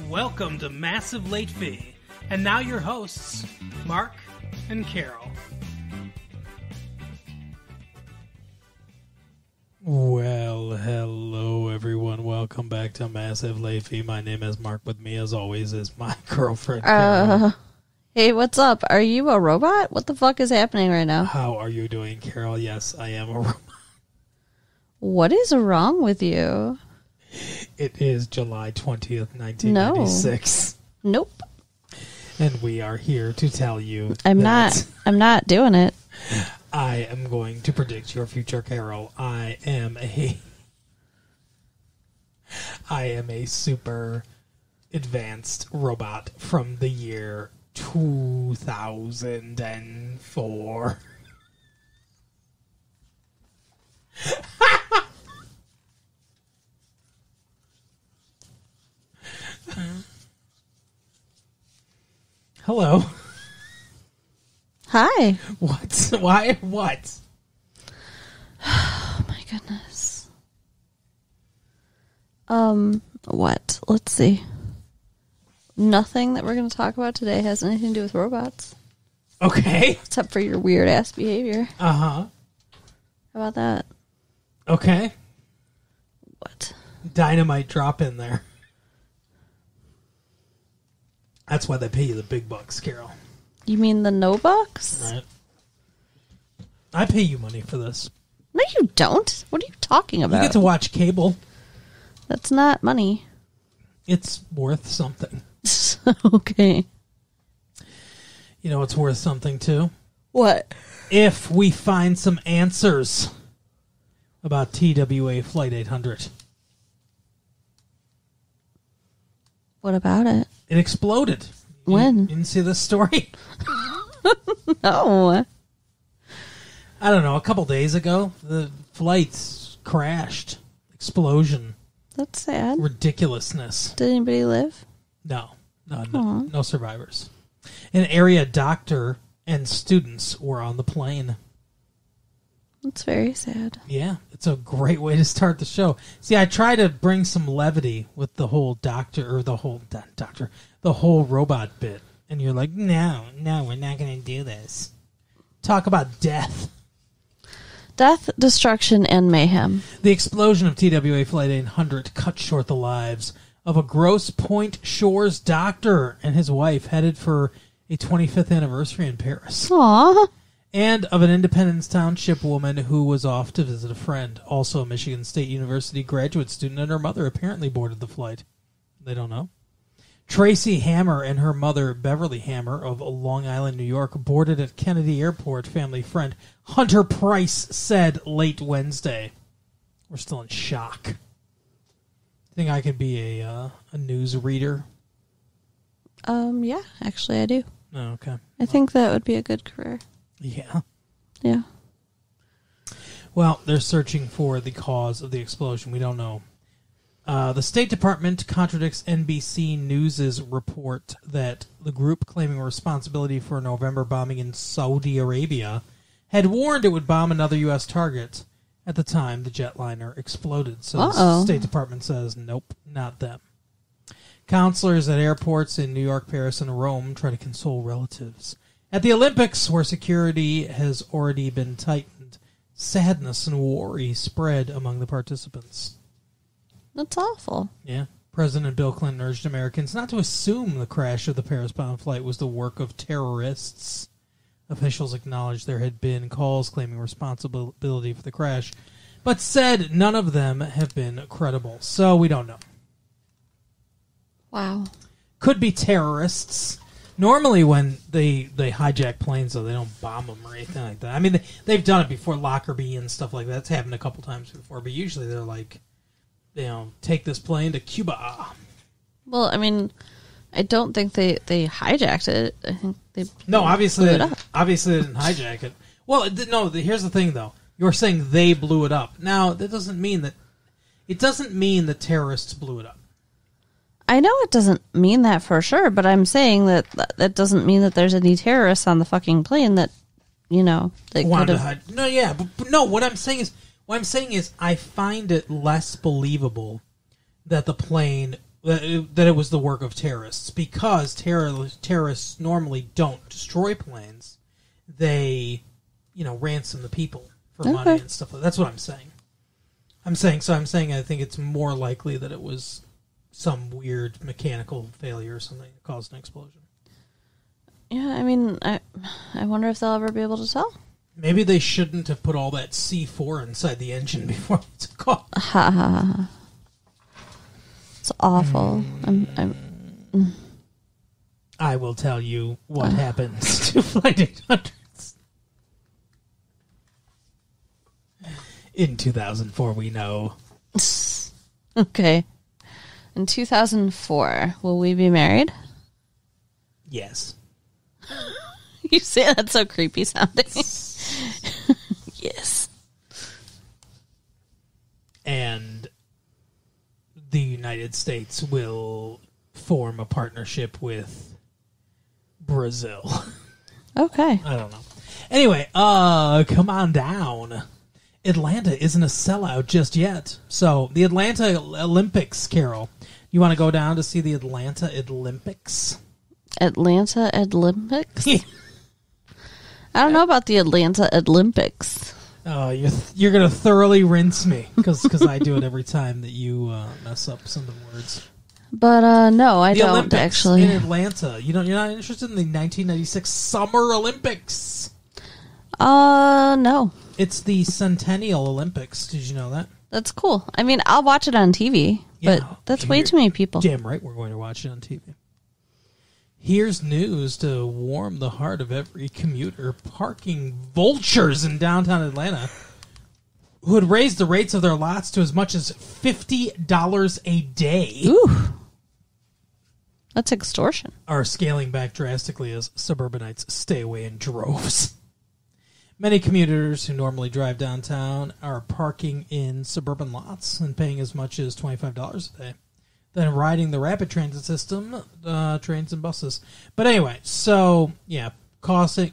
Welcome to Massive Late Fee. And now your hosts, Mark and Carol. Well, hello everyone. Welcome back to Massive Late Fee. My name is Mark. With me, as always, is my girlfriend, Carol. Hey, what's up? Are you a robot? What the fuck is happening right now? How are you doing, Carol? Yes, I am a robot. What is wrong with you? It is July 20th, 1996. Nope. And we are here to tell you I'm not doing it. I am going to predict your future, Carol. I am a super advanced robot from the year 2004. Hello. Hi. What? Why? What? Oh my goodness. What? Let's see. Nothing that we're going to talk about today has anything to do with robots. Okay. Except for your weird ass behavior. Uh-huh. How about that? Okay. What? Dynamite drop in there. That's why they pay you the big bucks, Carol. You mean the no bucks? Right. I pay you money for this. No, you don't. What are you talking about? You get to watch cable. That's not money. It's worth something. Okay. You know what's worth something, too? What? If we find some answers about TWA Flight 800. What about it? It exploded. When? You didn't see this story? No. I don't know. A couple days ago, the flights crashed. Explosion. That's sad. Ridiculousness. Did anybody live? No survivors. An area doctor and students were on the plane. That's very sad. Yeah, it's a great way to start the show. See, I try to bring some levity with the whole the whole robot bit. And you're like, no, we're not going to do this. Talk about death. Death, destruction, and mayhem. The explosion of TWA Flight 800 cut short the lives of a Grosse Pointe Shores doctor and his wife headed for a 25th anniversary in Paris. Aww. And of an Independence Township woman who was off to visit a friend. Also a Michigan State University graduate student and her mother apparently boarded the flight. They don't know. Tracy Hammer and her mother, Beverly Hammer, of Long Island, New York, boarded at Kennedy Airport, family friend Hunter Price said late Wednesday. We're still in shock. Think I could be a news reader? Yeah, actually I do. Oh, okay. I think that would be a good career. Yeah. Yeah. Well, they're searching for the cause of the explosion. We don't know. The State Department contradicts NBC News' report that the group claiming responsibility for a November bombing in Saudi Arabia had warned it would bomb another U.S. target at the time the jetliner exploded. So the State Department says, nope, not them. Counselors at airports in New York, Paris, and Rome try to console relatives. At the Olympics, where security has already been tightened, sadness and worry spread among the participants. That's awful. Yeah. President Bill Clinton urged Americans not to assume the crash of the Paris-bound flight was the work of terrorists. Officials acknowledged there had been calls claiming responsibility for the crash, but said none of them have been credible. So we don't know. Wow. Could be terrorists. Normally when they hijack planes, though, they don't bomb them or anything like that. I mean, they've done it before, Lockerbie and stuff like that. It's happened a couple times before, but usually they're like, take this plane to Cuba. Well, I mean, I don't think they hijacked it. I think they obviously blew it up. Obviously they didn't hijack it. Well, no. Here's the thing, though. You're saying they blew it up. Now that doesn't mean that. It doesn't mean that terrorists blew it up. I know it doesn't mean that for sure, but I'm saying that doesn't mean that there's any terrorists on the fucking plane that, they could have. No, yeah, but no. What I'm saying is, I find it less believable that the plane that it was the work of terrorists, because terrorists normally don't destroy planes. They, ransom the people for money and stuff. That's what I'm saying. I'm saying I think it's more likely that it was some weird mechanical failure or something that caused an explosion. Yeah, I mean, I wonder if they'll ever be able to tell. Maybe they shouldn't have put all that C4 inside the engine before it took off. Ha ha ha. It's awful. I will tell you what happens to Flight 800s. In 2004, we know. Okay. In 2004, will we be married? Yes. You say that's so creepy sounding. Yes. And the United States will form a partnership with Brazil. Okay. I don't know. Anyway, come on down. Atlanta isn't a sellout just yet. So, the Atlanta Olympics, Carol. You want to go down to see the Atlanta Olympics? Atlanta Olympics? I don't know about the Atlanta Olympics. Oh, you're going to thoroughly rinse me because I do it every time that you mess up some of the words. But no, I don't Olympics actually. In Atlanta. You're not interested in the 1996 Summer Olympics? No. It's the Centennial Olympics. Did you know that? That's cool. I mean, I'll watch it on TV, but that's way too many people. Damn right we're going to watch it on TV. Here's news to warm the heart of every commuter. Parking vultures in downtown Atlanta who had raised the rates of their lots to as much as $50 a day. Ooh. That's extortion. Are scaling back drastically as suburbanites stay away in droves. Many commuters who normally drive downtown are parking in suburban lots and paying as much as $25 a day. Then riding the rapid transit system, trains and buses. But anyway, so, yeah, parking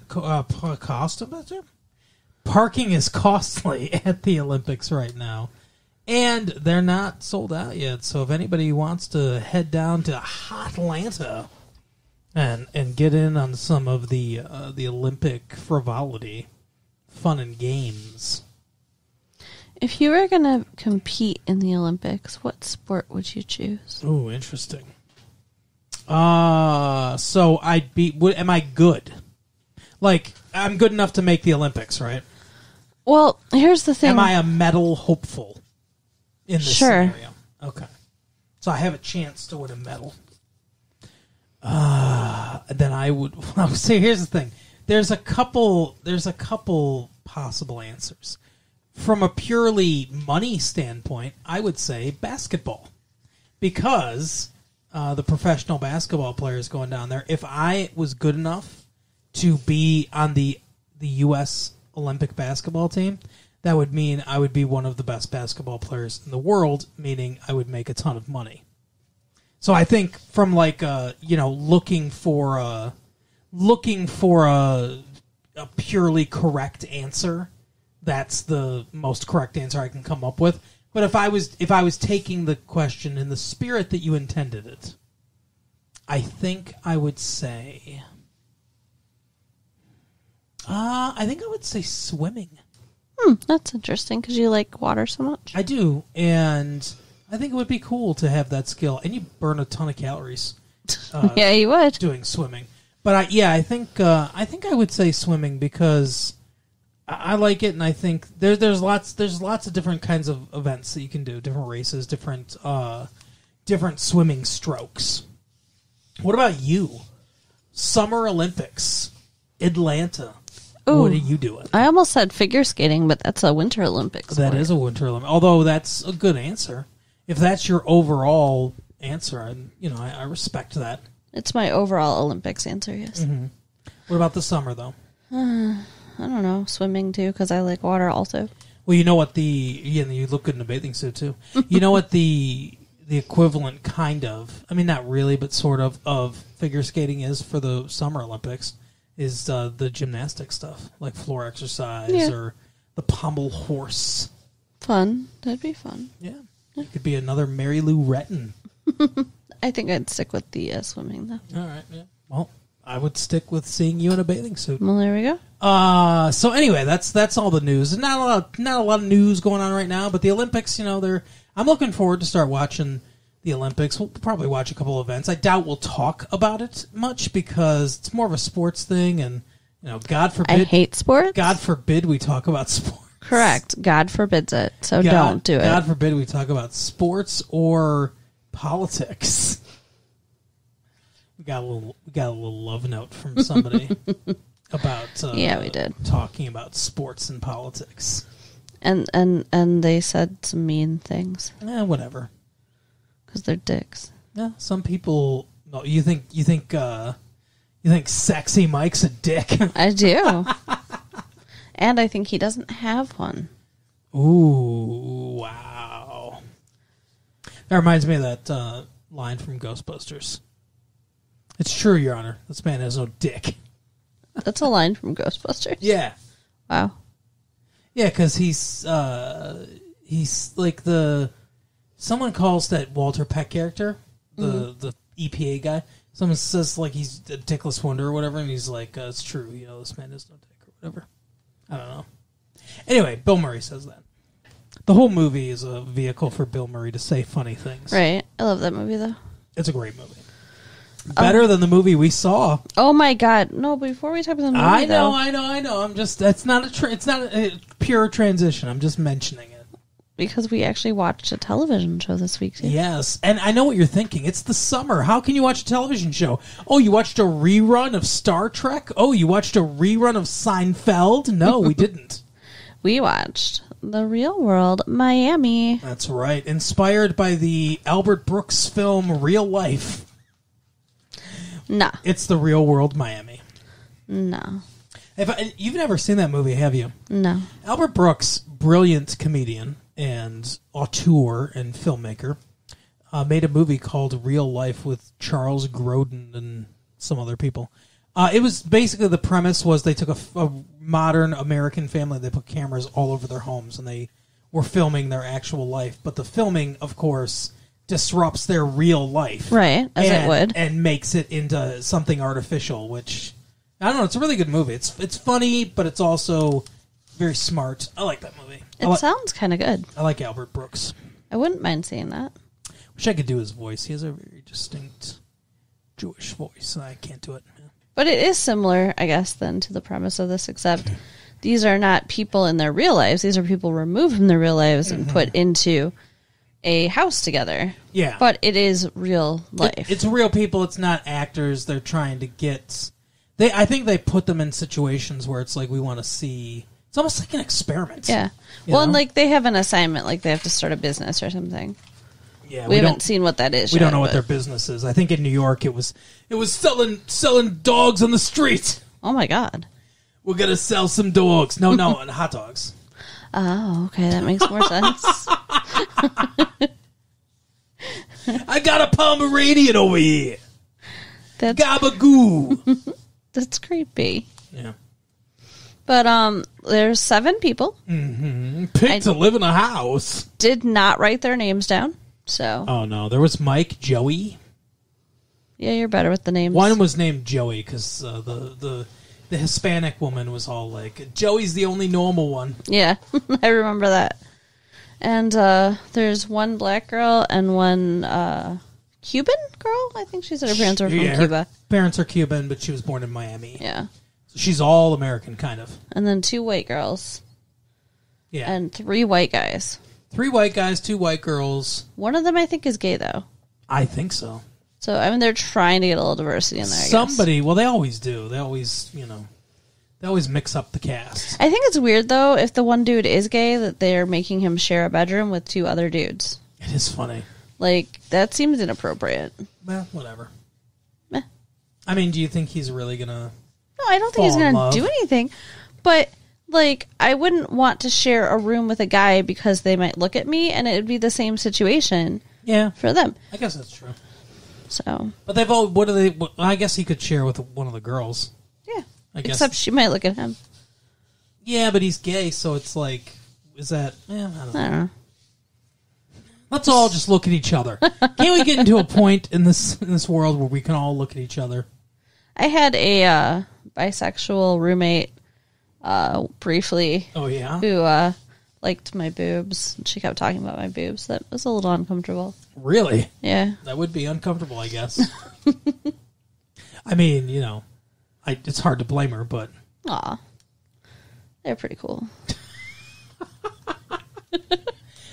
is costly at the Olympics right now. And they're not sold out yet. So if anybody wants to head down to hot Atlanta and get in on some of the Olympic frivolity, fun and games. If you were going to compete in the Olympics, what sport would you choose? Oh, interesting. So I'd be. Am I good? Like, I'm good enough to make the Olympics, right? Well, here's the thing. Am I a medal hopeful in this Sure. scenario? Okay. So I have a chance to win a medal. Then I would. Well, see, here's the thing. There's a couple possible answers. From a purely money standpoint, I would say basketball. Because the professional basketball players going down there, if I was good enough to be on the U.S. Olympic basketball team, that would mean I would be one of the best basketball players in the world, meaning I would make a ton of money. So I think from looking for a purely correct answer, that's the most correct answer I can come up with. But if I was taking the question in the spirit that you intended it, I think I would say swimming. That's interesting because you like water so much. I do, and I think it would be cool to have that skill, and you burn a ton of calories. Yeah, you would doing swimming. But I think I would say swimming because I like it, and I think there's lots of different kinds of events that you can do, different races, different swimming strokes. What about you? Summer Olympics, Atlanta. Ooh, what are you doing? I almost said figure skating, but that's a Winter Olympics. That is a Winter Olympics. Although that's a good answer. If that's your overall answer, I respect that. It's my overall Olympics answer, yes. Mm-hmm. What about the summer, though? I don't know. Swimming, too, because I like water also. Well, you know what you look good in a bathing suit, too. You know what the equivalent kind of, I mean, not really, but sort of figure skating is for the Summer Olympics is the gymnastic stuff, like floor exercise or the pommel horse. Fun. That'd be fun. Yeah. You could be another Mary Lou Retton. I think I'd stick with the swimming, though. All right, yeah. Well, I would stick with seeing you in a bathing suit. Well, there we go. So anyway, that's all the news. Not a lot of news going on right now, but the Olympics, I'm looking forward to start watching the Olympics. We'll probably watch a couple events. I doubt we'll talk about it much because it's more of a sports thing, and God forbid. I hate sports. God forbid we talk about sports. Correct. God forbids it, so don't do it. God forbid we talk about sports or politics. We got a little love note from somebody about we did talking about sports and politics, and they said some mean things. Whatever, because they're dicks. Yeah, some people. No, you think Sexy Mike's a dick? I do, and I think he doesn't have one. Ooh, wow! That reminds me of that line from Ghostbusters. It's true, Your Honor. This man has no dick. That's a line from Ghostbusters? Yeah. Wow. Yeah, because he's like someone calls that Walter Peck character, the EPA guy. Someone says like he's a dickless wonder or whatever, and he's like, it's true, this man has no dick or whatever. I don't know. Anyway, Bill Murray says that. The whole movie is a vehicle for Bill Murray to say funny things. Right. I love that movie, though. It's a great movie. Better than the movie we saw. Oh my God! No, before we talk about the movie, I know. I'm just. It's not a pure transition. I'm just mentioning it because we actually watched a television show this week too. Yes, and I know what you're thinking. It's the summer. How can you watch a television show? Oh, you watched a rerun of Star Trek? Oh, you watched a rerun of Seinfeld? No, we didn't. We watched The Real World Miami. That's right. Inspired by the Albert Brooks film Real Life. No. It's The Real World Miami. No. You've never seen that movie, have you? No. Albert Brooks, brilliant comedian and auteur and filmmaker, made a movie called Real Life with Charles Grodin and some other people. It was basically, the premise was they took a modern American family, they put cameras all over their homes, and they were filming their actual life. But the filming, of course, disrupts their real life. Right, as it would. And makes it into something artificial, which, I don't know, it's a really good movie. It's funny, but it's also very smart. I like that movie. It sounds kind of good. I like Albert Brooks. I wouldn't mind seeing that. Wish I could do his voice. He has a very distinct Jewish voice, and I can't do it. But it is similar, I guess, then to the premise of this, except these are not people in their real lives. These are people removed from their real lives and put into a house together. Yeah. But it is real life. It's real people. It's not actors. They're trying to get... I think they put them in situations where it's like we want to see... It's almost like an experiment. Yeah. Well, and like they have an assignment, like they have to start a business or something. Yeah, we haven't seen what that is. We don't know what their business is. I think in New York it was selling dogs on the street. Oh my God. We're gonna sell some dogs. No, hot dogs. Oh, okay, that makes more sense. I got a Pomeranian over here. That's Gabagoo. That's creepy. Yeah. But there's 7 people. Mm-hmm. Picked to live in a house. Did not write their names down. So. Oh no, there was Mike, Joey. Yeah, you're better with the names. One was named Joey because the Hispanic woman was all like, "Joey's the only normal one." Yeah, I remember that. And there's one black girl and one Cuban girl. I think she said her parents are from Cuba. Her parents are Cuban, but she was born in Miami. Yeah. So she's all American, kind of. And then 2 white girls. Yeah. And 3 white guys. 3 white guys, 2 white girls. One of them, I think, is gay, though. I think so. So, I mean, they're trying to get a little diversity in there, I guess. Well, they always do. They always, they always mix up the cast. I think it's weird, though, if the one dude is gay, that they're making him share a bedroom with 2 other dudes. It is funny. Like, that seems inappropriate. Well, whatever. Meh. I mean, do you think he's really going to... No, I don't think he's going to do anything. But... Like, I wouldn't want to share a room with a guy because they might look at me, and it would be the same situation. Yeah, for them. I guess that's true. So, but they've all. What are they? I guess he could share with one of the girls. Yeah, I guess. Except she might look at him. Yeah, but he's gay, so it's like, is that? I don't know. Let's all just look at each other. Can't we get into a point in this world where we can all look at each other? I had a bisexual roommate briefly. Oh, yeah? Who liked my boobs. She kept talking about my boobs. That was a little uncomfortable. Really? Yeah. That would be uncomfortable, I guess. I mean, it's hard to blame her, but... Aw. They're pretty cool.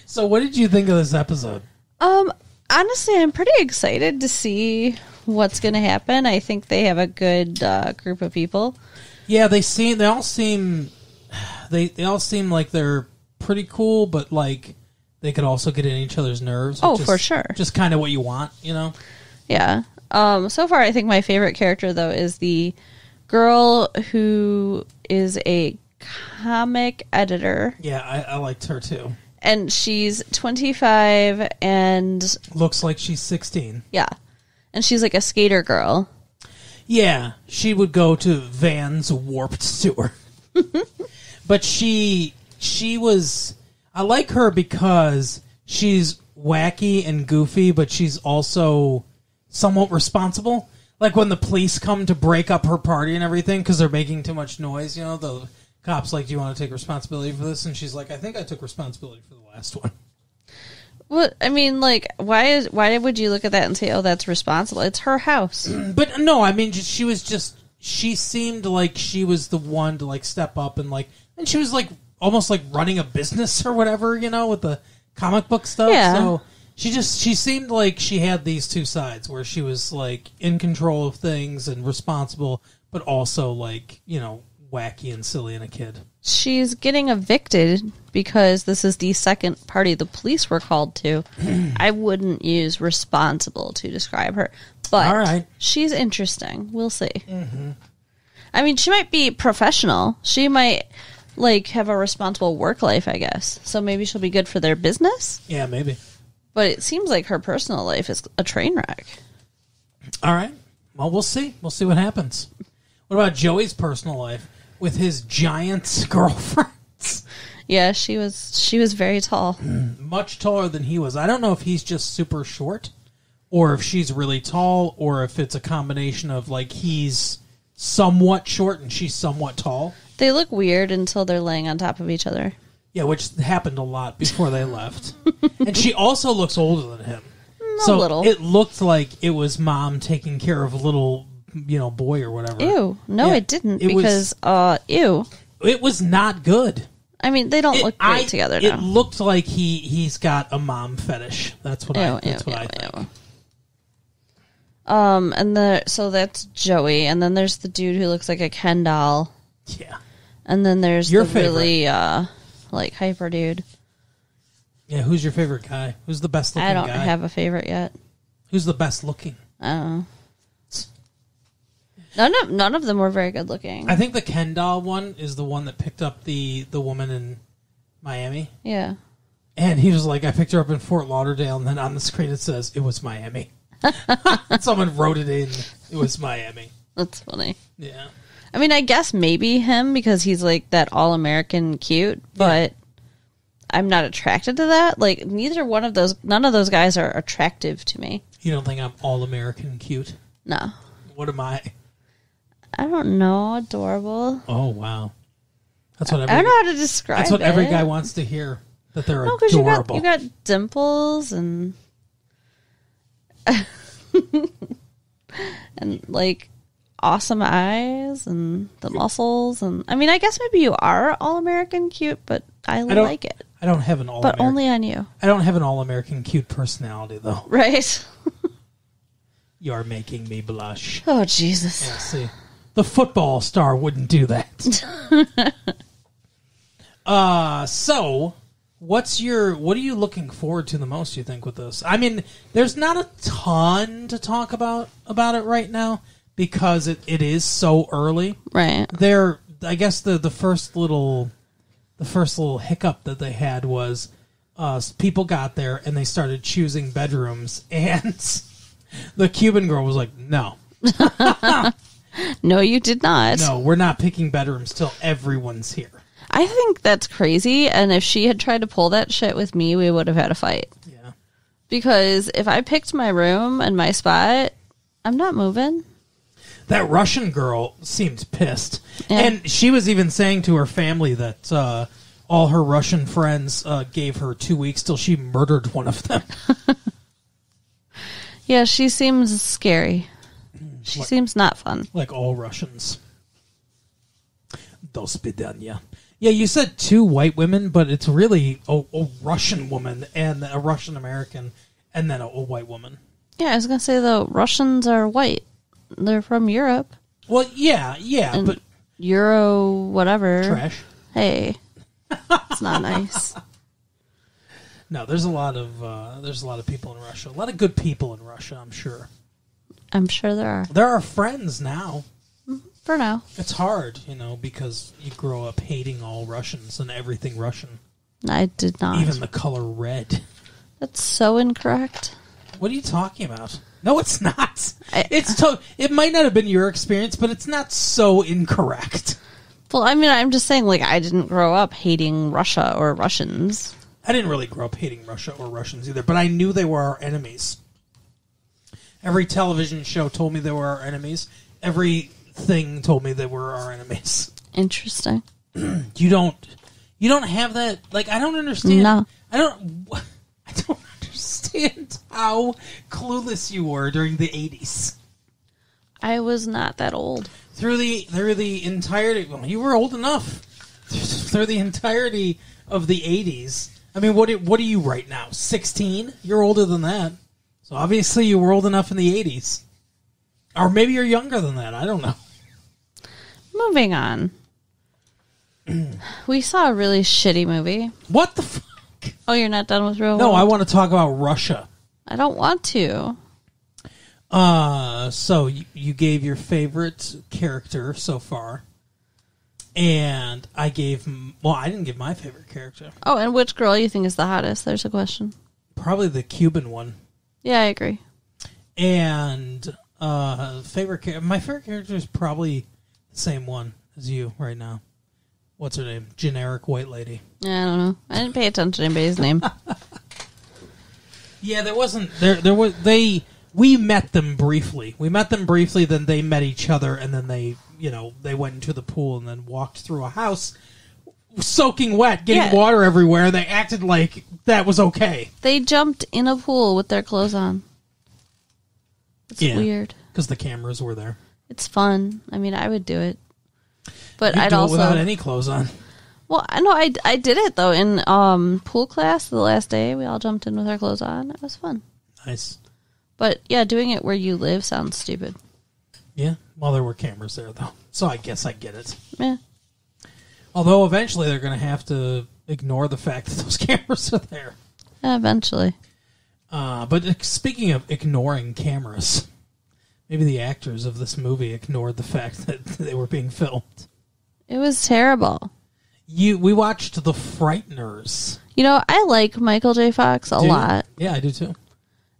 So what did you think of this episode? Honestly, I'm pretty excited to see what's going to happen. I think they have a good group of people. Yeah, they all seem like they're pretty cool, but like they could also get in each other's nerves. Oh, for sure. Just kind of what you want, Yeah. So far, I think my favorite character, though, is the girl who is a comic editor. Yeah, I liked her, too. And she's 25 and... Looks like she's 16. Yeah. And she's like a skater girl. Yeah, she would go to Van's Warped Tour. But she was... I like her because she's wacky and goofy, but she's also somewhat responsible. Like when the police come to break up her party and everything because they're making too much noise, the cop's like, do you want to take responsibility for this? And she's like, I think I took responsibility for the last one. Well, I mean, like, why would you look at that and say, oh, that's responsible? It's her house. But no, I mean, she seemed like she was the one to, like, step up and, like, and she was, like, almost, like, running a business or whatever, with the comic book stuff. Yeah. So she seemed like she had these two sides where she was, like, in control of things and responsible, but also, like, wacky and silly and a kid. She's getting evicted because this is the second party the police were called to. I wouldn't use responsible to describe her, but all right. She's interesting. We'll see. Mm-hmm. I mean, she might be professional. She might like have a responsible work life, I guess. So maybe she'll be good for their business. Yeah, maybe. But it seems like her personal life is a train wreck. All right. Well, we'll see. We'll see what happens. What about Joey's personal life with his giant girlfriends? Yeah, she was very tall. Much taller than he was. I don't know if he's just super short or if she's really tall or if it's a combination of like he's somewhat short and she's somewhat tall. They look weird until they're laying on top of each other. Yeah, which happened a lot before they left. And she also looks older than him. A little. It looked like it was mom taking care of a little, boy or whatever. Ew. No, it didn't because, ew. It was not good. I mean, they don't look great together now. It looked like he's got a mom fetish. That's what I think. So that's Joey, and then there's the dude who looks like a Ken doll. Yeah. And then there's your the favorite. Really like hyper dude. Yeah, who's your favorite guy? Who's the best looking guy? I don't have a favorite yet. Who's the best looking? I don't know. None of them were very good looking. I think the Ken doll one is the one that picked up the woman in Miami. Yeah. And he was like, I picked her up in Fort Lauderdale, and then on the screen it says, it was Miami. Someone wrote it in, it was Miami. That's funny. Yeah. I mean, I guess maybe him because he's like that all-American cute, but I'm not attracted to that. Like, none of those guys are attractive to me. You don't think I'm all-American cute? No. What am I? I don't know. Adorable. Oh, wow. That's what I don't know how to describe it. That's what every guy wants to hear, that they're adorable. You got dimples and and like awesome eyes and the muscles, and I mean, I guess maybe you are all-American cute, but I like it. I don't have an all-American. But only on you. I don't have an all-American cute personality, though. Right. You are making me blush. Oh, Jesus. Yeah, see. The football star wouldn't do that. So, what are you looking forward to the most, you think, with this? I mean, there's not a ton to talk about it right now because it is so early. Right. I guess the first little hiccup that they had was people got there and they started choosing bedrooms, and the Cuban girl was like, no. No, you did not. No, we're not picking bedrooms till everyone's here. I think that's crazy, and if she had tried to pull that shit with me, we would have had a fight. Yeah. Because if I picked my room and my spot, I'm not moving. That Russian girl seemed pissed. Yeah. And she was even saying to her family that all her Russian friends gave her 2 weeks till she murdered one of them. Yeah, she seems scary. She seems not fun. Like all Russians. До свидания. Yeah, you said 2 white women, but it's really a Russian woman and a Russian American and then a white woman. Yeah, I was going to say, though, Russians are white. They're from Europe. Well, yeah, And but... Euro whatever. Trash. Hey. It's not nice. No, there's a lot of people in Russia. A lot of good people in Russia, I'm sure. I'm sure there are. There are friends now. For now. It's hard, because you grow up hating all Russians and everything Russian. I did not. Even the color red. That's so incorrect. What are you talking about? No, it's not. It might not have been your experience, but it's not so incorrect. Well, I mean, I'm just saying, I didn't grow up hating Russia or Russians. I didn't really grow up hating Russia or Russians either, but I knew they were our enemies. Every television show told me they were our enemies. Everything told me they were our enemies. Interesting. You don't have that. I don't understand. No. I don't understand how clueless you were during the 80s. I was not that old. Through the entirety. Well, you were old enough. Through the entirety of the 80s. I mean, what are you right now? 16? You're older than that. So obviously you were old enough in the 80s. Or maybe you're younger than that. I don't know. Moving on. We saw a really shitty movie. What the fuck? Oh, you're not done with Real No, World? I want to talk about Russia. I don't want to. So you gave your favorite character so far. And I didn't give my favorite character. Oh, and which girl you think is the hottest? There's a question. Probably the Cuban one. Yeah, I agree. And my favorite character is probably the same one as you right now. What's her name? Generic white lady. Yeah, I don't know. I didn't pay attention to anybody's name. Yeah, we met them briefly. Then they met each other, and then they went into the pool and then walked through a house soaking wet, getting water everywhere, and they acted like that was okay. They jumped in a pool with their clothes on. It's weird. Because the cameras were there. It's fun. I mean, I would do it. But You'd I'd do it also without any clothes on. Well, I know I did it though in pool class the last day. We all jumped in with our clothes on. It was fun. Nice. But yeah, doing it where you live sounds stupid. Yeah. Well, there were cameras there though, so I guess I get it. Yeah. Although eventually they're going to have to ignore the fact that those cameras are there. Yeah, eventually. But speaking of ignoring cameras, maybe the actors of this movie ignored the fact that they were being filmed. It was terrible. We watched The Frighteners. I like Micheal J. Fox a lot. Yeah, I do too.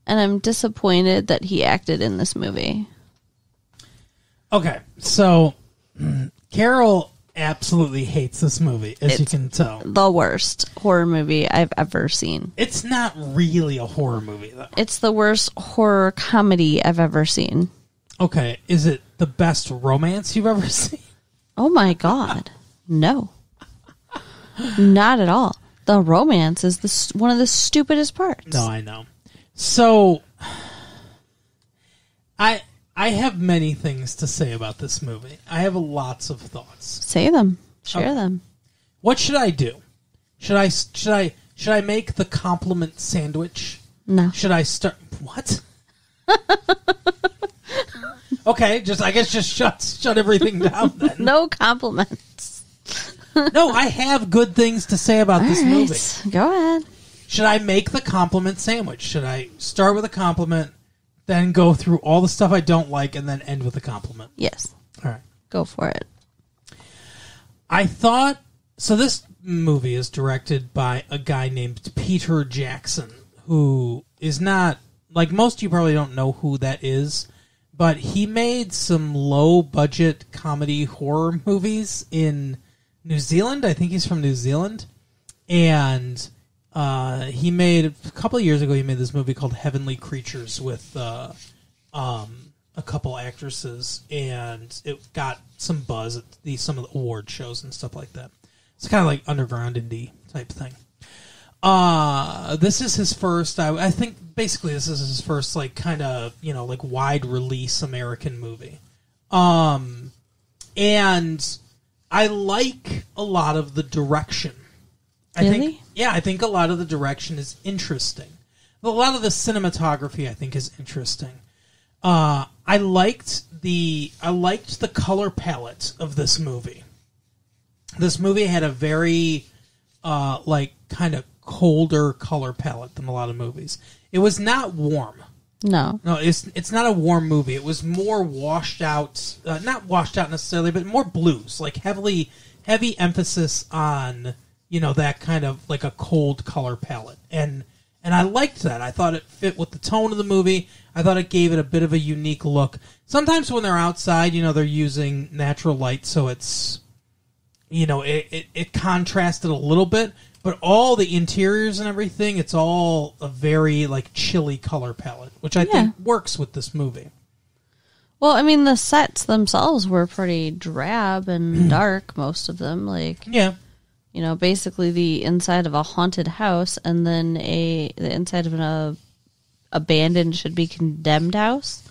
And I'm disappointed that he acted in this movie. Okay, so Carol absolutely hates this movie, as you can tell. The worst horror movie I've ever seen. It's not really a horror movie, though. It's the worst horror comedy I've ever seen. Okay, is it the best romance you've ever seen? Oh my God. No. Not at all. The romance is one of the stupidest parts. No, I know. So, I have many things to say about this movie. I have lots of thoughts. Say them. Share them. What should I do? Should I make the compliment sandwich? No. Should I start? What? Okay, I guess just shut everything down then. No compliments. No, I have good things to say about this movie. Go ahead. Should I make the compliment sandwich? Should I start with a compliment, then go through all the stuff I don't like, and then end with a compliment? Yes. All right. Go for it. I thought... So this movie is directed by a guy named Peter Jackson, who is not... Like, most of you probably don't know who that is, but he made some low-budget comedy horror movies in New Zealand. I think he's from New Zealand. And He made a couple of years ago. He made this movie called Heavenly Creatures with a couple actresses, and it got some buzz at some of the award shows and stuff like that. It's kind of like underground indie type thing. This is his first. I think basically this is his first like kind of like wide release American movie. And I like a lot of the direction. Really? I think a lot of the direction is interesting. A lot of the cinematography I think is interesting. I liked the color palette of this movie. This movie had a very like kind of colder color palette than a lot of movies. It was not warm. No, it's not a warm movie. It was more washed out, not washed out necessarily, but more blues, like heavy emphasis on that kind of like a cold color palette, and I liked that. I thought it fit with the tone of the movie. I thought it gave it a bit of a unique look. Sometimes when they're outside, they're using natural light, so it's it contrasted a little bit. But all the interiors and everything, it's all a very like chilly color palette, which I think works with this movie. Well, I mean, the sets themselves were pretty drab and dark, most of them. Like, basically the inside of a haunted house, and then the inside of an abandoned, should be condemned house.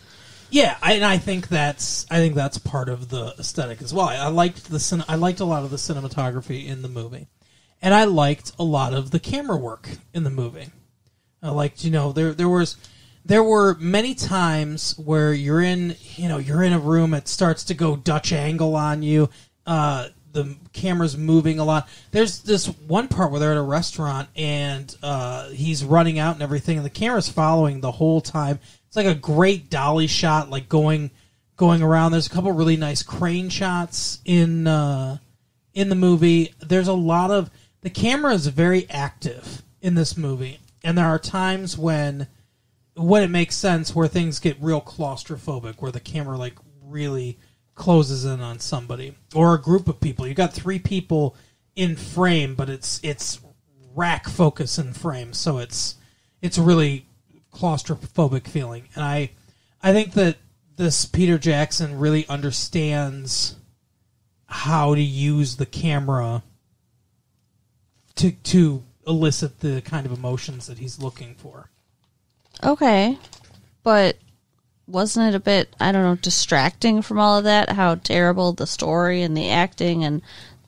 Yeah, I think that's part of the aesthetic as well. I liked a lot of the cinematography in the movie. And I liked a lot of the camera work in the movie. I liked, there were many times where you're in a room, it starts to go Dutch angle on you. The camera's moving a lot. There's this one part where they're at a restaurant and he's running out and everything, and the camera's following the whole time. It's like a great dolly shot, like going around. There's a couple really nice crane shots in the movie. There's a lot of the camera is very active in this movie, and there are times when it makes sense where things get real claustrophobic, where the camera like really closes in on somebody or a group of people. You got 3 people in frame, but it's rack focus in frame, so it's really claustrophobic feeling. And I think that this Peter Jackson really understands how to use the camera to elicit the kind of emotions that he's looking for. Okay. But wasn't it a bit, distracting from all of that? How terrible the story and the acting and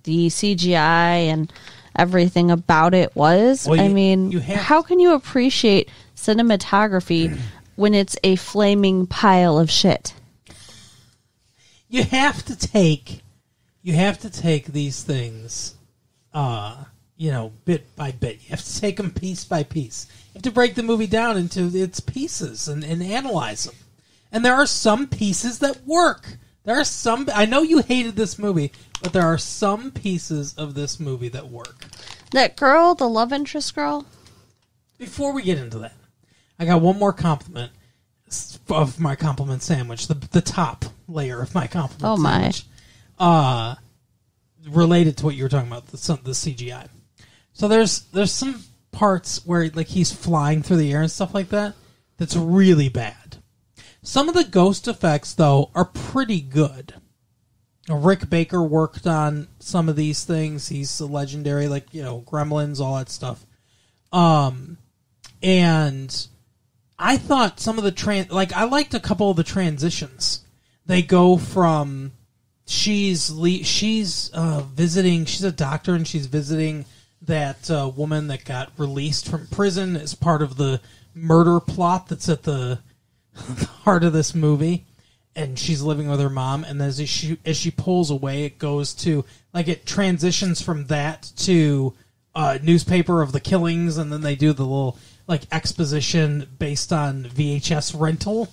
the CGI and everything about it was? Well, how can you appreciate cinematography when it's a flaming pile of shit? You have to take these things bit by bit. You have to take them piece by piece. You have to break the movie down into its pieces and analyze them. And there are some pieces that work. There are some... I know you hated this movie, but there are some pieces of this movie that work. That girl, the love interest girl? Before we get into that, I got one more compliment of my compliment sandwich. The top layer of my compliment sandwich. Related to what you were talking about, the CGI. So there's some parts where like he's flying through the air and stuff like that that's really bad. Some of the ghost effects, though, are pretty good. Rick Baker worked on some of these things. He's a legendary, Gremlins, all that stuff. And I thought some of the I liked a couple of the transitions. They go from she's visiting. She's a doctor and she's visiting that woman that got released from prison as part of the murder plot that's at the heart of this movie, and she's living with her mom. And as she pulls away, it goes to it transitions from that to newspaper of the killings, and then they do the little exposition based on VHS rental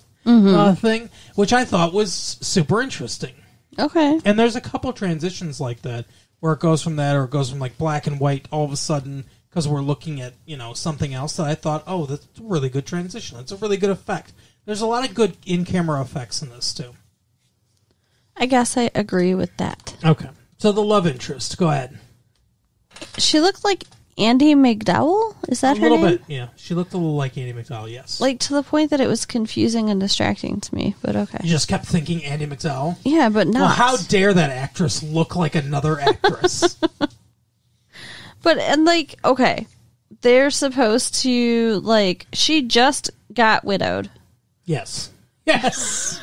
thing, which I thought was super interesting. Okay. And there's a couple transitions like that where it goes from that, or it goes from black and white all of a sudden because we're looking at something else that I thought, oh, that's a really good transition. That's a really good effect. There's a lot of good in-camera effects in this too. I guess I agree with that. Okay. So the love interest, go ahead. She looked like Andy McDowell? Is that her name? A little bit, yeah. She looked a little like Andy McDowell, yes. Like, to the point that it was confusing and distracting to me, but okay. You just kept thinking Andy McDowell? Yeah, but no. Well, how dare that actress look like another actress? But, and like, okay, they're supposed to, like, she just got widowed. Yes. Yes.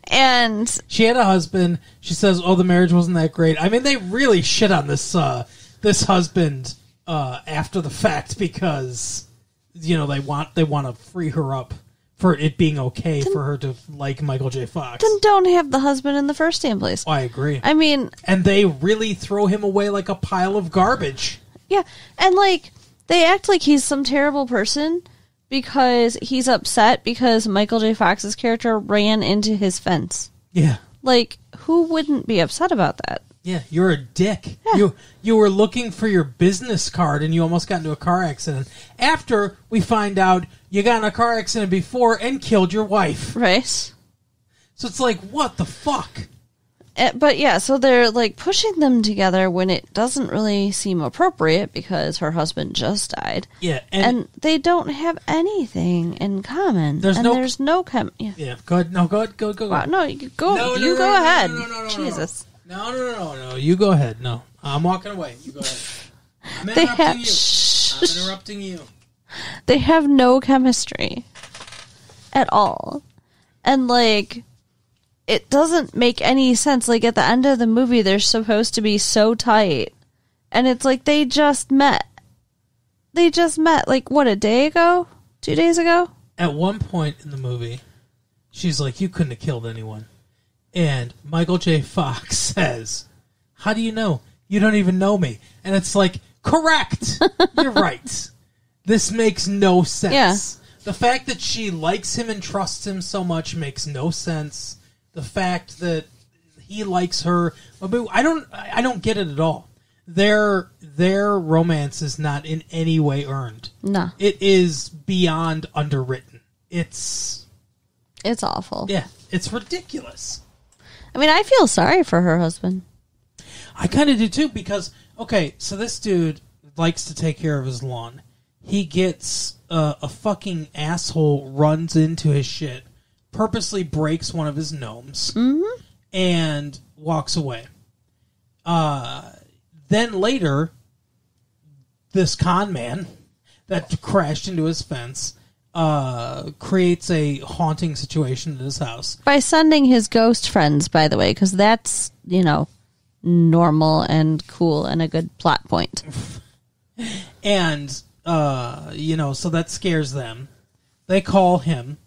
And she had a husband. She says, "Oh, the marriage wasn't that great." I mean, they really shit on this this husband after the fact because they want to free her up for it being okay for her to like Micheal J. Fox. Then don't have the husband in the first damn place. I agree. I mean, and they really throw him away like a pile of garbage. Yeah, and like they act like he's some terrible person. Because he's upset because Micheal J. Fox's character ran into his fence. Yeah. Like, who wouldn't be upset about that? Yeah, you're a dick. Yeah. You were looking for your business card and you almost got into a car accident. After we find out you got in a car accident before and killed your wife. Right. So it's like, what the fuck? But yeah, so they're like pushing them together when it doesn't really seem appropriate because her husband just died. Yeah, and they don't have anything in common. There's no Yeah, go ahead. No, go ahead. Go. Wow, no, you go. No, you go ahead. No, Jesus. No. You go ahead. No, I'm walking away. You go ahead. I'm interrupting you. They have no chemistry at all, and like. It doesn't make any sense. Like, at the end of the movie, they're supposed to be so tight. And it's like, they just met. Like, what, a day ago? 2 days ago? At one point in the movie, she's like, you couldn't have killed anyone. And Micheal J. Fox says, how do you know? You don't even know me. And it's like, correct! You're right. This makes no sense. Yeah. The fact that she likes him and trusts him so much makes no sense. The fact that he likes her, I don't get it at all. Their romance is not in any way earned. No, it is beyond underwritten. It's awful. Yeah, it's ridiculous. I mean, I feel sorry for her husband. I kind of do too because so this dude likes to take care of his lawn. He gets a fucking asshole runs into his shit. Purposely breaks one of his gnomes and walks away. Then later, this con man that crashed into his fence creates a haunting situation in his house. By sending his ghost friends, by the way, because that's, normal and cool and a good plot point. And, so that scares them. They call him.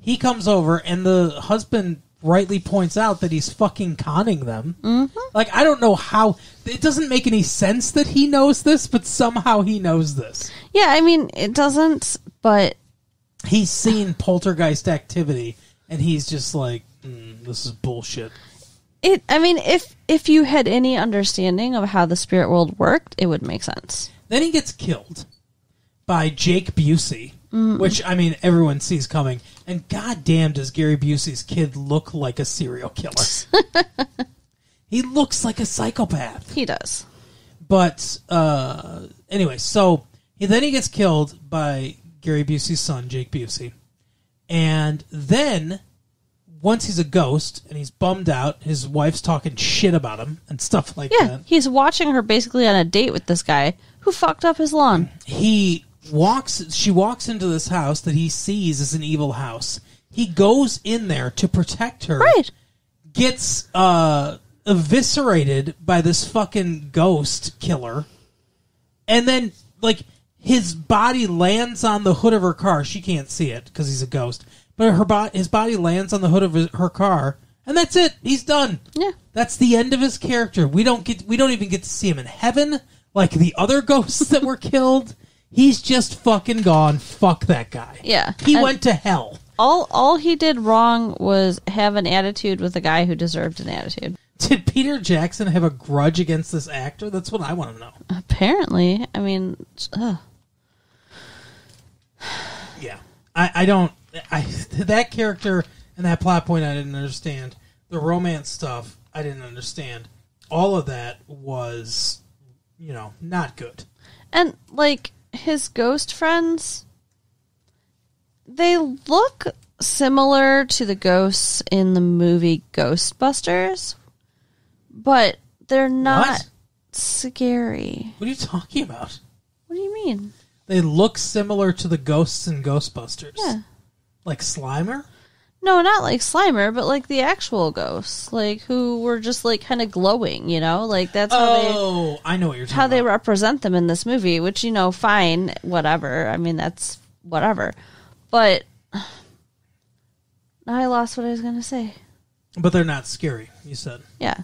He comes over and the husband rightly points out that he's fucking conning them. Mm-hmm. Like, I don't know how. It doesn't make any sense that he knows this, but somehow he knows this. Yeah, I mean, it doesn't, but he's seen poltergeist activity and he's just like, this is bullshit. I mean, if you had any understanding of how the spirit world worked, it would make sense. Then he gets killed by Jake Busey. Which, I mean, everyone sees coming. And goddamn does Gary Busey's kid look like a serial killer. He looks like a psychopath. He does. But, anyway, so then he gets killed by Gary Busey's son, Jake Busey. And then, once he's a ghost and he's bummed out, his wife's talking shit about him and stuff like that. Yeah, he's watching her basically on a date with this guy who fucked up his lawn. She walks into this house that he sees as an evil house. He goes in there to protect her. Right. Gets eviscerated by this fucking ghost killer. And then, like, his body lands on the hood of her car. She can't see it because he's a ghost. But his body lands on the hood of her car. And that's it. He's done. Yeah. That's the end of his character. We don't even get to see him in heaven like the other ghosts that were killed. He's just fucking gone. Fuck that guy. Yeah. He went to hell. All he did wrong was have an attitude with a guy who deserved an attitude. Did Peter Jackson have a grudge against this actor? That's what I want to know. Apparently. I mean, yeah. I don't... that character and that plot point I didn't understand. The romance stuff I didn't understand. All of that was not good. And, like, his ghost friends, they look similar to the ghosts in the movie Ghostbusters, but they're not scary. What are you talking about? What do you mean? They look similar to the ghosts in Ghostbusters. Yeah. Like Slimer? No, not like Slimer, but like the actual ghosts, like who were just like kind of glowing, Like that's how I know what you're talking about. how they represent them in this movie, which fine, whatever. I mean, that's whatever. But now I lost what I was going to say. But they're not scary, you said. Yeah.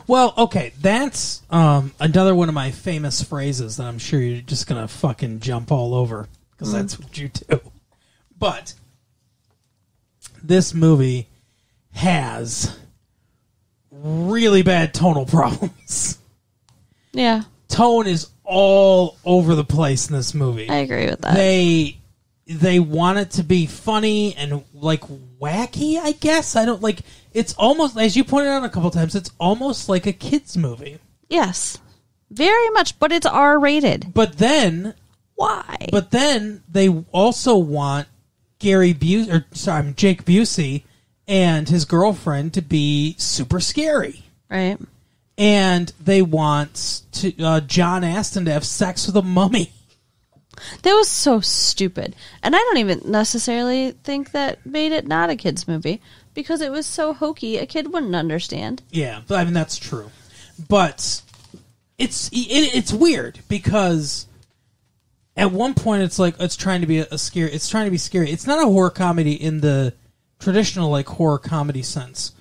Well, okay, that's another one of my famous phrases that I'm sure you're just going to fucking jump all over, because that's what you do. But this movie has really bad tonal problems. Yeah. Tone is all over the place in this movie. I agree with that. They want it to be funny and like wacky, I guess. I don't like it's almost, as you pointed out a couple times, it's almost like a kids movie. Yes. Very much, but it's R-rated. But then why? But then they also want Jake Busey and his girlfriend to be super scary. Right. And they want John Astin to have sex with a mummy. That was so stupid. And I don't even necessarily think that made it not a kid's movie, because it was so hokey, a kid wouldn't understand. Yeah, I mean, that's true. But it's weird, because at one point it's like it's trying to be scary. It's not a horror comedy in the traditional like horror comedy sense,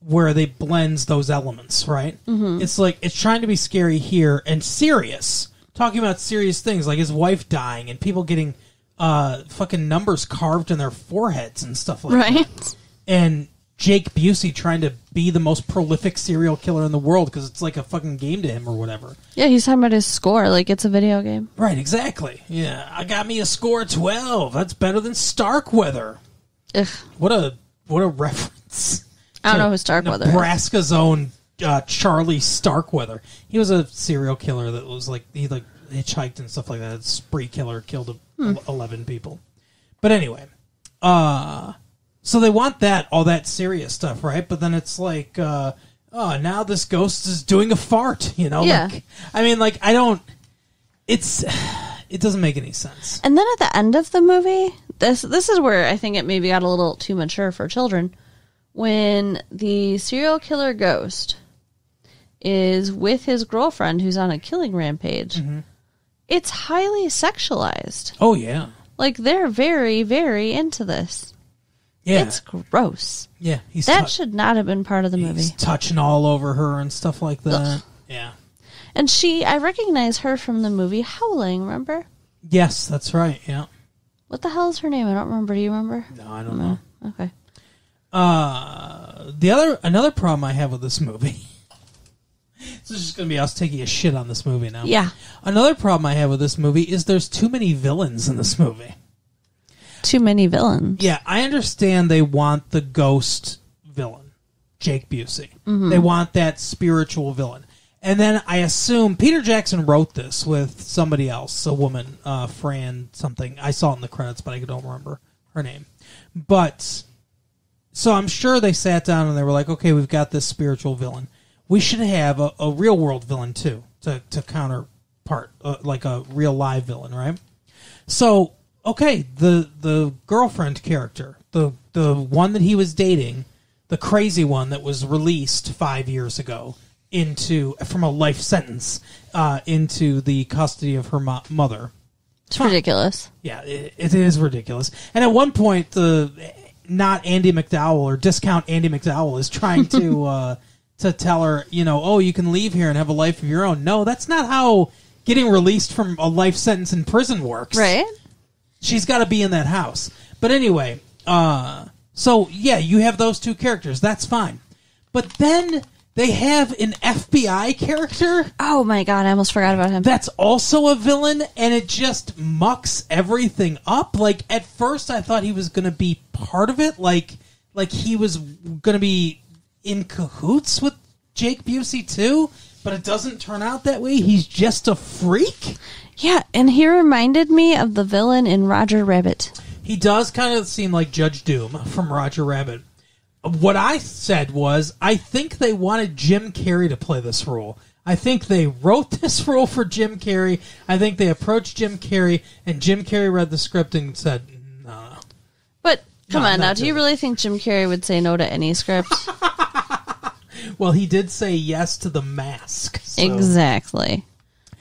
where they blends those elements, right? Mm-hmm. It's like it's trying to be scary here and serious. Talking about serious things like his wife dying and people getting fucking numbers carved in their foreheads and stuff like that. Right. And Jake Busey trying to be the most prolific serial killer in the world because it's like a fucking game to him or whatever. Yeah, he's talking about his score like it's a video game. Right, exactly. Yeah, I got me a score of 12. That's better than Starkweather. Ugh. What a reference. I don't know who Starkweather is. Nebraska's own Charlie Starkweather. He was a serial killer that was like he like hitchhiked and stuff like that. A spree killer, killed 11 people. But anyway, so they want all that serious stuff, right? But then it's like, now this ghost is doing a fart, Yeah. Like, I mean, like I don't. It doesn't make any sense. And then at the end of the movie, this is where I think it maybe got a little too mature for children. When the serial killer ghost is with his girlfriend who's on a killing rampage, it's highly sexualized. Oh, yeah. Like, they're very, very into this. Yeah. It's gross. Yeah. That should not have been part of the movie. He's touching all over her and stuff like that. Ugh. Yeah. And I recognize her from the movie Howling, remember? Yes, that's right, yeah. What the hell is her name? I don't remember. Do you remember? No, I don't know. Okay. Another problem I have with this movie. This is just going to be us taking a shit on this movie now. Yeah. Another problem I have with this movie is there's too many villains in this movie. Too many villains. Yeah, I understand they want the ghost villain, Jake Busey. Mm-hmm. They want that spiritual villain. And then I assume Peter Jackson wrote this with somebody else, a woman, Fran something. I saw it in the credits, but I don't remember her name. But so I'm sure they sat down and they were like, okay, we've got this spiritual villain. We should have a real world villain too to counterpart, like a real live villain, right? So, okay, the girlfriend character, the one that he was dating, the crazy one that was released 5 years ago from a life sentence into the custody of her mother. It's ridiculous. Yeah, it is ridiculous. And at one point, not Andy McDowell or discount Andy McDowell is trying to tell her, you can leave here and have a life of your own. No, that's not how getting released from a life sentence in prison works. Right. She's got to be in that house. But anyway, so yeah, you have those two characters. That's fine. But then they have an FBI character. Oh my God, I almost forgot about him. That's also a villain, and it just mucks everything up. Like, at first I thought he was going to be part of it, like he was going to be in cahoots with Jake Busey too, But it doesn't turn out that way. He's just a freak. Yeah, and he reminded me of the villain in Roger Rabbit. He does kind of seem like Judge Doom from Roger Rabbit. What I said was, I think they wanted Jim Carrey to play this role. I think they wrote this role for Jim Carrey. I think they approached Jim Carrey, and Jim Carrey read the script and said, no. But, come on now, do you really think Jim Carrey would say no to any script? Well, he did say yes to The Mask. So. Exactly.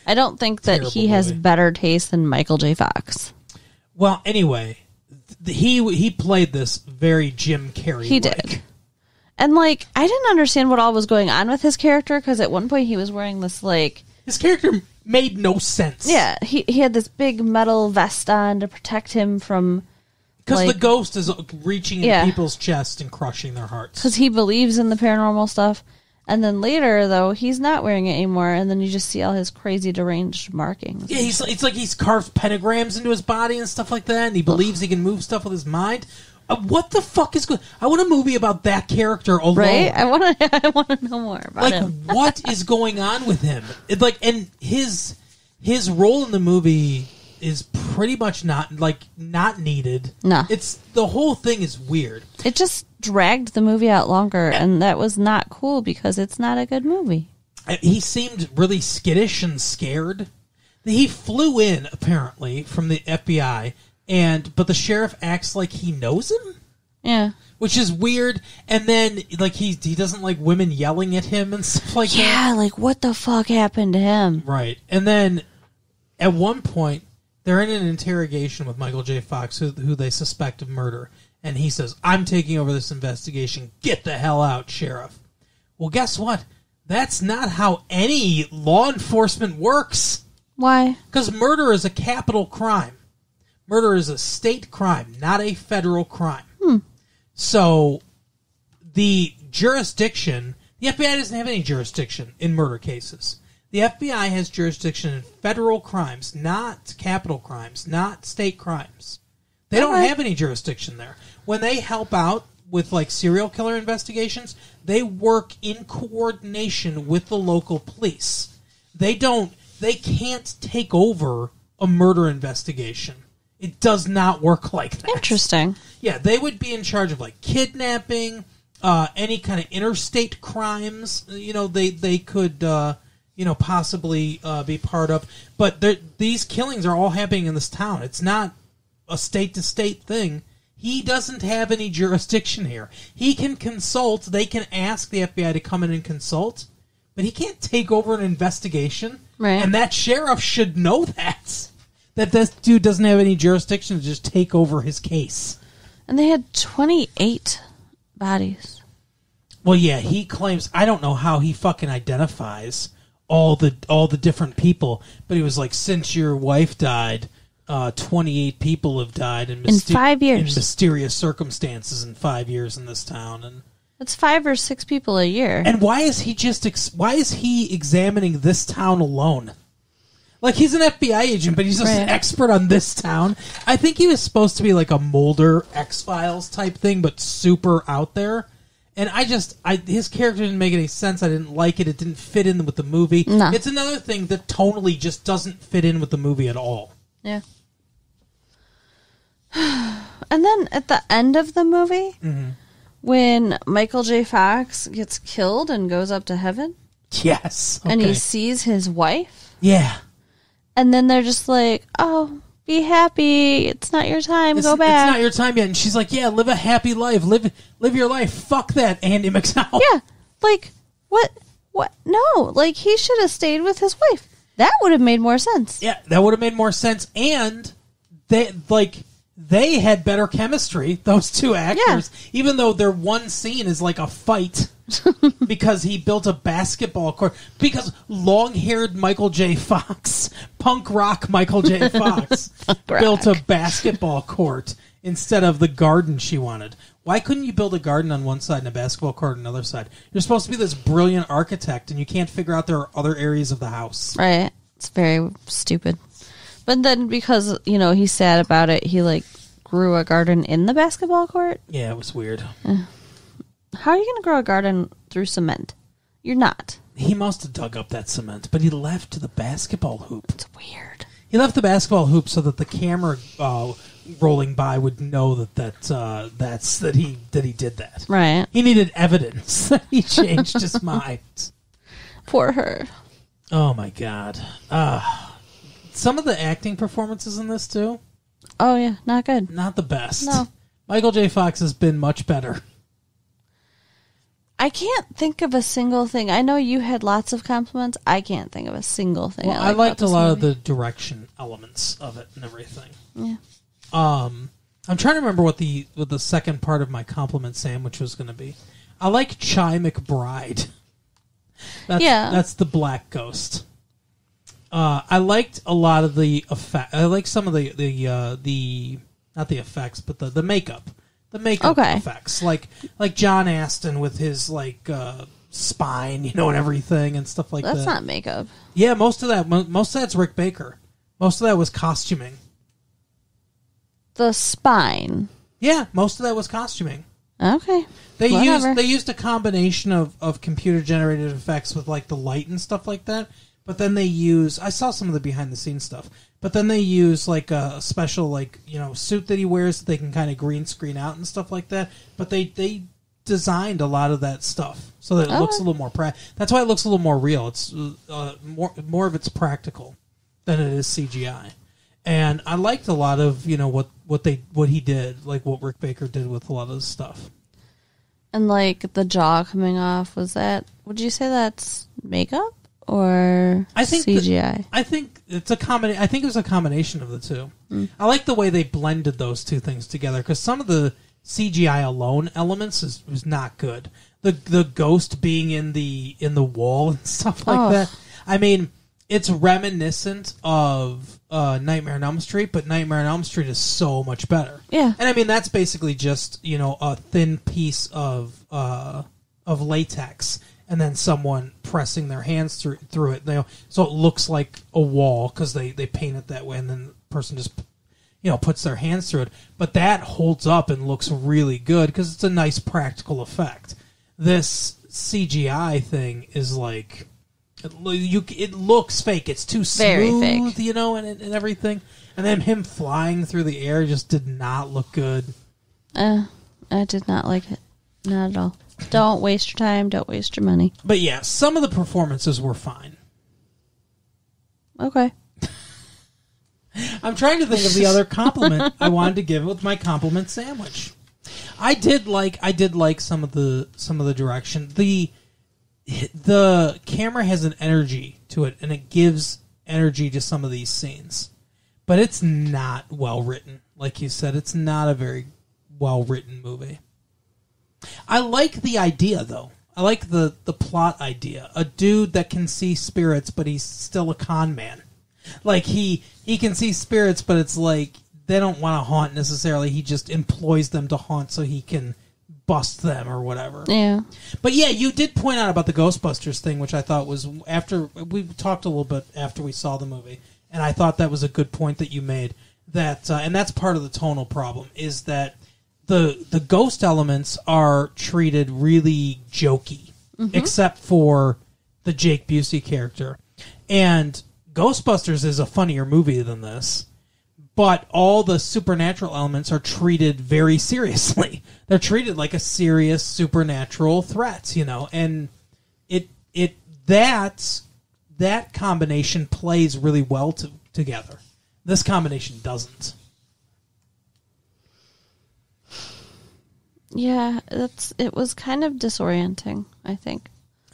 I don't think that he has better taste than Michael J. Fox. Well, anyway, he played this very Jim Carrey. He did. And, like, I didn't understand what all was going on with his character, because at one point he was wearing this, like... His character made no sense. Yeah, he had this big metal vest on to protect him from... Because the ghost is reaching in people's chest and crushing their hearts. Because he believes in the paranormal stuff. And then later, though, he's not wearing it anymore, and then you just see all his crazy deranged markings. Yeah, it's like he's carved pentagrams into his body and stuff like that, and he believes he can move stuff with his mind. What the fuck is going? I want a movie about that character alone. Right? I want to know more about him. What is going on with him? And his role in the movie is pretty much not needed. No. The whole thing is weird. It just dragged the movie out longer, and that was not cool because it's not a good movie. He seemed really skittish and scared. He flew in, apparently, from the FBI, but the sheriff acts like he knows him? Yeah. Which is weird. And then, like, he doesn't like women yelling at him and stuff like that. Yeah, like, what the fuck happened to him? Right. And then, at one point, they're in an interrogation with Michael J. Fox, who they suspect of murder. And he says, I'm taking over this investigation. Get the hell out, Sheriff. Well, guess what? That's not how any law enforcement works. Why? Because murder is a capital crime. Murder is a state crime, not a federal crime. So, the jurisdiction... The FBI doesn't have any jurisdiction in murder cases. The FBI has jurisdiction in federal crimes, not capital crimes, not state crimes. They don't have any jurisdiction there. When they help out with, like, serial killer investigations, they work in coordination with the local police. They can't take over a murder investigation. It does not work like that. Interesting. Yeah, they would be in charge of, like, kidnapping, any kind of interstate crimes. They could... possibly be part of. But these killings are all happening in this town. It's not a state-to-state thing. He doesn't have any jurisdiction here. He can consult. They can ask the FBI to come in and consult. But he can't take over an investigation. Right. And that sheriff should know that. That this dude doesn't have any jurisdiction to just take over his case. And they had 28 bodies. Well, yeah, he claims... I don't know how he fucking identifies... all the different people, but he was like, since your wife died, 28 people have died in 5 years. In mysterious circumstances in 5 years in this town, and that's 5 or 6 people a year. And why is he examining this town alone? Like, he's an FBI agent, but he's just an expert on this town. I think he was supposed to be like a Mulder X-Files type thing, but super out there. And his character didn't make any sense. I didn't like it. It didn't fit in with the movie. No. It's another thing that tonally just doesn't fit in with the movie at all. Yeah. And then at the end of the movie, when Michael J. Fox gets killed and goes up to heaven. Yes. Okay. And he sees his wife. Yeah. And then they're just like, oh, be happy. It's not your time. Go back. It's not your time yet. And she's like, yeah, live a happy life. Live your life. Fuck that, Andy McDowell. Yeah. Like, what? No. Like, he should have stayed with his wife. That would have made more sense. Yeah, that would have made more sense. And they had better chemistry, those two actors, even though their one scene is like a fight because he built a basketball court. Because long-haired Michael J. Fox, punk rock Michael J. Fox, built a basketball court instead of the garden she wanted. Why couldn't you build a garden on one side and a basketball court on the other side? You're supposed to be this brilliant architect, and you can't figure out there are other areas of the house. Right. It's very stupid. But then because, he's sad about it, he, grew a garden in the basketball court? Yeah, it was weird. How are you going to grow a garden through cement? You're not. He must have dug up that cement, but he left the basketball hoop. It's weird. He left the basketball hoop so that the camera rolling by would know that he did that. Right. He needed evidence that he changed his mind. Poor her. Oh my God. Some of the acting performances in this too. Oh yeah, not good. Not the best. No. Michael J. Fox has been much better. I can't think of a single thing. I know you had lots of compliments. I can't think of a single thing. Well, I liked a lot of the direction elements of it and everything. Yeah. I'm trying to remember what the second part of my compliment sandwich was going to be. I like Chi McBride. That's the black ghost. I liked a lot of the effect. I like some of the not the effects, but the makeup. The makeup effects, like John Aston with his spine, and everything and stuff like that. That's not makeup. Yeah, most of that's Rick Baker. Most of that was costuming. The spine. Yeah, most of that was costuming. Okay. They used a combination of computer generated effects with the light and stuff like that. But then I saw some of the behind the scenes stuff. But then they use a special suit that he wears that they can kind of green screen out and stuff like that. But they designed a lot of that stuff so that it looks a little more that's why it looks a little more real. It's more of it's practical than it is CGI. And I liked a lot of what he did, what Rick Baker did with a lot of the stuff. And the jaw coming off, would you say that's makeup? Or CGI? I think it's a combination. I think it was a combination of the two. I like the way they blended those two things together because some of the CGI alone elements was not good. The ghost being in the wall and stuff like that. I mean, it's reminiscent of Nightmare on Elm Street, but Nightmare on Elm Street is so much better. Yeah, and I mean that's basically just a thin piece of latex. And then someone pressing their hands through it, so it looks like a wall because they paint it that way, and then the person just puts their hands through it. But that holds up and looks really good because it's a nice practical effect. This CGI thing is it looks fake. It's too smooth, very fake. And everything. And then him flying through the air just did not look good. I did not like it, not at all. Don't waste your time. Don't waste your money. But yeah, some of the performances were fine. Okay. I'm trying to think of the other compliment I wanted to give with my compliment sandwich. I did like some of the direction. The camera has an energy to it, and it gives energy to some of these scenes. But it's not well written. Like you said, it's not a very well written movie. I like the idea, though. I like the plot idea. A dude that can see spirits, but he's still a con man. He can see spirits, but it's they don't want to haunt necessarily. He just employs them to haunt so he can bust them or whatever. Yeah. But yeah, you did point out about the Ghostbusters thing, which I thought was we talked a little bit after we saw the movie, and I thought that was a good point that you made. That and that's part of the tonal problem is that the ghost elements are treated really jokey, except for the Jake Busey character. And Ghostbusters is a funnier movie than this, but all the supernatural elements are treated very seriously. They're treated like a serious supernatural threat, and that combination plays really well together. This combination doesn't. Yeah, it was kind of disorienting, I think.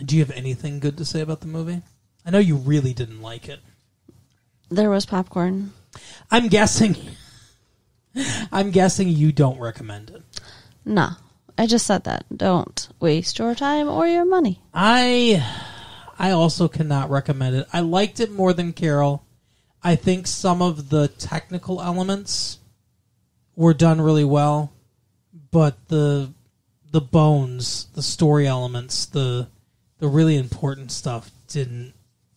Do you have anything good to say about the movie? I know you really didn't like it. There was popcorn. I'm guessing you don't recommend it. No, I just said that. Don't waste your time or your money. I also cannot recommend it. I liked it more than Carol. I think some of the technical elements were done really well. But the bones, the story elements, the really important stuff didn't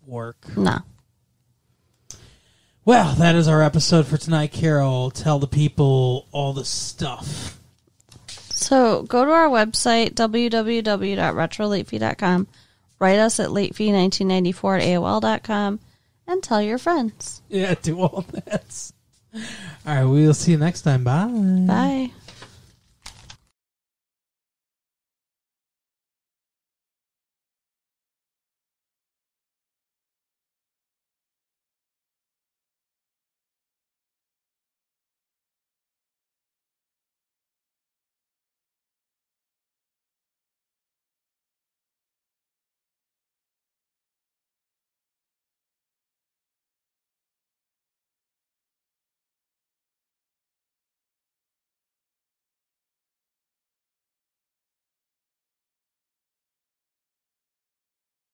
work. No. Well, that is our episode for tonight, Carol. Tell the people all the stuff. So go to our website, www.retrolatefee.com, Write us at latefee1994 at AOL.com and tell your friends. Yeah, do all that. All right, we'll see you next time. Bye. Bye.